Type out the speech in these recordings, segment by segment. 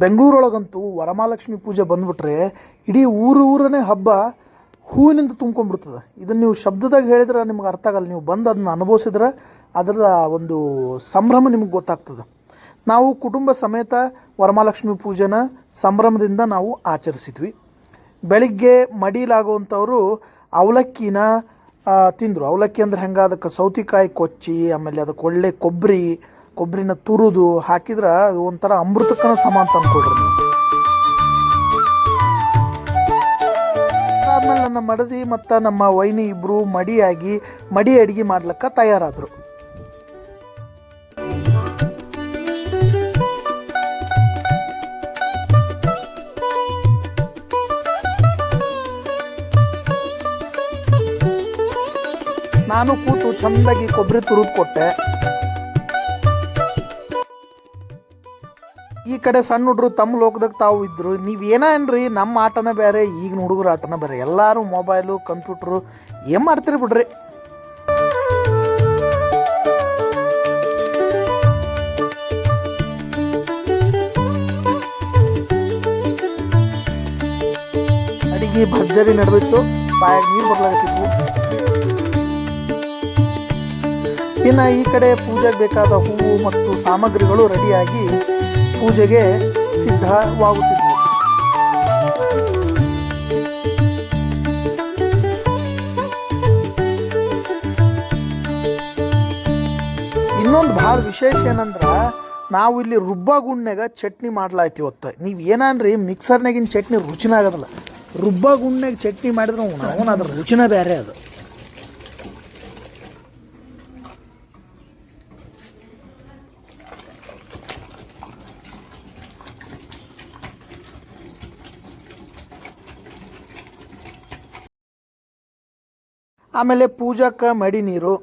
ಬೆಂಗಳೂರೊಳಗಂತೂ ವರಮಹಾಲಕ್ಷ್ಮಿ ಪೂಜೆ ಬಂದುಬಿಟ್ರೆ ಇಡೀ ಊರನೇ ಹಬ್ಬ ಹೂವಿನಿಂದ ತುಂಬ್ಕೊಂಡ್ಬಿಡ್ತದೆ. ಇದನ್ನು ನೀವು ಶಬ್ದದಾಗ ಹೇಳಿದ್ರೆ ನಿಮ್ಗೆ ಅರ್ಥ ಆಗಲ್ಲ. ನೀವು ಬಂದು ಅದನ್ನ ಅನುಭವಿಸಿದ್ರೆ ಅದರ ಒಂದು ಸಂಭ್ರಮ ನಿಮ್ಗೆ ಗೊತ್ತಾಗ್ತದೆ. ನಾವು ಕುಟುಂಬ ಸಮೇತ ವರಮಹಾಲಕ್ಷ್ಮಿ ಪೂಜೆನ ಸಂಭ್ರಮದಿಂದ ನಾವು ಆಚರಿಸಿದ್ವಿ. ಬೆಳಿಗ್ಗೆ ಮಡಿಲಾಗುವಂಥವರು ಅವಲಕ್ಕಿನ ತಿಂದರು. ಅವಲಕ್ಕಿ ಅಂದ್ರೆ ಹೆಂಗೆ, ಅದಕ್ಕೆ ಸೌತೆಕಾಯಿ ಕೊಚ್ಚಿ ಆಮೇಲೆ ಅದಕ್ಕೆ ಒಳ್ಳೆ ಕೊಬ್ಬರಿನ ತುರಿದು ಹಾಕಿದ್ರೆ ಅದು ಒಂಥರ ಅಮೃತಕ್ಕನ ಸಮ ಅಂತ ಅಂದ್ಕೊಳ್ರಿ ನೀವು. ಅದಾದ್ಮೇಲೆ ನನ್ನ ಮಡದಿ ಮತ್ತು ನಮ್ಮ ವೈನಿ ಇಬ್ಬರು ಮಡಿ ಅಡುಗೆ ಮಾಡ್ಲಿಕ್ಕೆ ತಯಾರಾದರು. ನಾನು ಕೂತು ಚೆಂದಾಗಿ ಕೊಬ್ಬರಿ ತುರಿದು ಕೊಟ್ಟೆ. ಈ ಕಡೆ ಸಣ್ಣ ಹುಡ್ರು ತಮ್ಮ ಲೋಕದಾಗ ತಾವು ಇದ್ದರು. ನೀವೇನೇನ್ರಿ, ನಮ್ಮ ಆಟನ ಬೇರೆ, ಈಗಿನ ಹುಡುಗರ ಆಟನ ಬೇರೆ. ಎಲ್ಲರೂ ಮೊಬೈಲು ಕಂಪ್ಯೂಟ್ರು ಏನು ಮಾಡ್ತೀರಿ ಬಿಡ್ರಿ. ಅಡಿಗೆ ಭರ್ಜರಿ ನಡೆದಿತ್ತು, ಬಾಯಾಗ ನೀರು ಬರ್ಲಾಗತ್ತಿತ್ತು. ಇನ್ನು ಈ ಕಡೆ ಪೂಜೆಗೆ ಬೇಕಾದ ಹೂವು ಮತ್ತು ಸಾಮಗ್ರಿಗಳು ರೆಡಿಯಾಗಿ ಪೂಜೆಗೆ ಸಿದ್ಧವಾಗುತ್ತಿದ್ವು. ಇನ್ನೊಂದು ಭಾಳ ವಿಶೇಷ ಏನಂದ್ರೆ, ನಾವು ಇಲ್ಲಿ ರುಬ್ಬಗುಂಡ್ನಾಗ ಚಟ್ನಿ ಮಾಡ್ಲಾಯ್ತಿ ಇವತ್ತು. ನೀವು ಏನನ್ರಿ ಮಿಕ್ಸರ್ನಾಗಿನ ಚಟ್ನಿ ರುಚಿನ ಆಗೋದಿಲ್ಲ. ರುಬ್ಬಗುಂಡ್ನಾಗ ಚಟ್ನಿ ಮಾಡಿದ್ರೆ ಅವನು ಅದ್ರ ರುಚಿನ ಬೇರೆ ಅದು. ಆಮೇಲೆ ಪೂಜಕ್ಕೆ ಮಡಿ ನೀರು,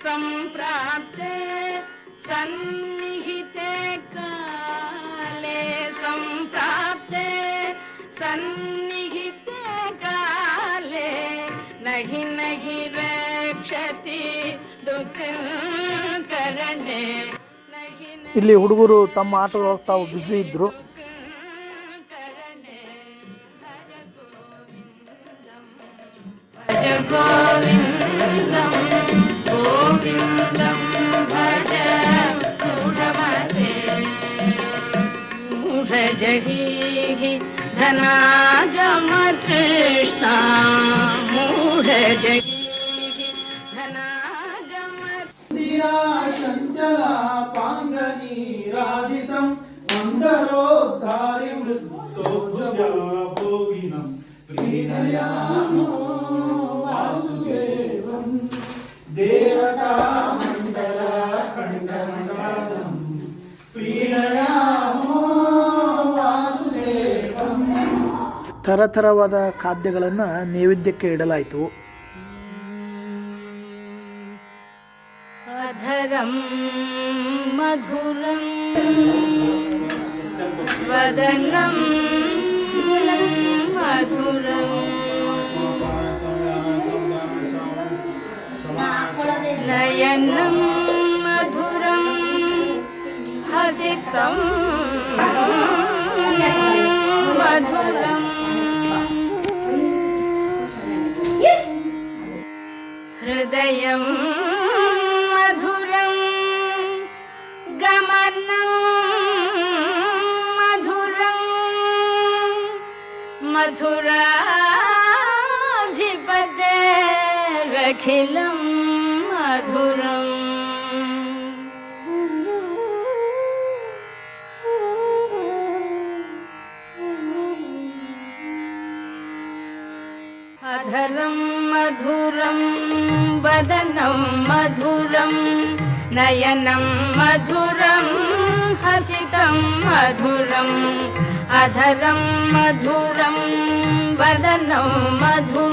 ಸಂಪ್ರಾಪ್ತೆ ಸನ್ನಿಹಿತೆ ಕಾಲೇ, ಸಂಪ್ರಾಪ್ತೆ ಸನ್ನಿಹಿತೆ ಕಾಲೇ, ನಹಿ ನಹಿ ರಕ್ಷತಿ ದುಃಖ ಕರಣೆ. ಇಲ್ಲಿ ಹುಡುಗರು ತಮ್ಮ ಆಟದೊಳಗೆ ತಾವು ಬ್ಯುಸಿ ಇದ್ರು. ಭಜ ಗೋವಿಂದಂ ಗೋವಿಂದಂ ಭಜ ಮೂಢಮತೆ, ಮೂಢಜಹೀಹಿ ಧನಾಗಮ ತೃಷ್ಣಾ, ಮೂಢಜಹೀಹಿ ಧನಾಗಮ ಚಂಚಲ ಪಾಂಗನೀರಾಧಿತಂ ಮಂದರೋದ್ಧಾರಿ ಮೃತ್ಯೋಜಭೋಗಿನಂ ಪ್ರೀಣಯಾಮೋ ವಾಸುದೇವಂ ದೇವತಾ ಮಂಡಲ ಖಂಡಮಂಡಲಂ ಪ್ರೀಣಯಾಮೋ ವಾಸುದೇವಂ. ಥರಥರವಾದ ಖಾದ್ಯಗಳನ್ನು ನೈವೇದ್ಯಕ್ಕೆ ಇಡಲಾಯಿತು. ಅಧರಂ ಮಧುರಂ ವದನಂ ಮಧುರಂ ನಯನಂ ಮಧುರಂ ಹಸಿತಂ ಮಧುರಂ ಹೃದಯಂ ಮಧುರಂ ಗಮನಂ ಮಧುರಂ ಮಧುರಾಧಿಪತೇರಖಿಲಂ ಮಧುರಂ. अधरं मधुरं वदनं मधुरं नयनं मधुरं हसितं मधुरम् अधरं मधुरं वदनं मधुरम्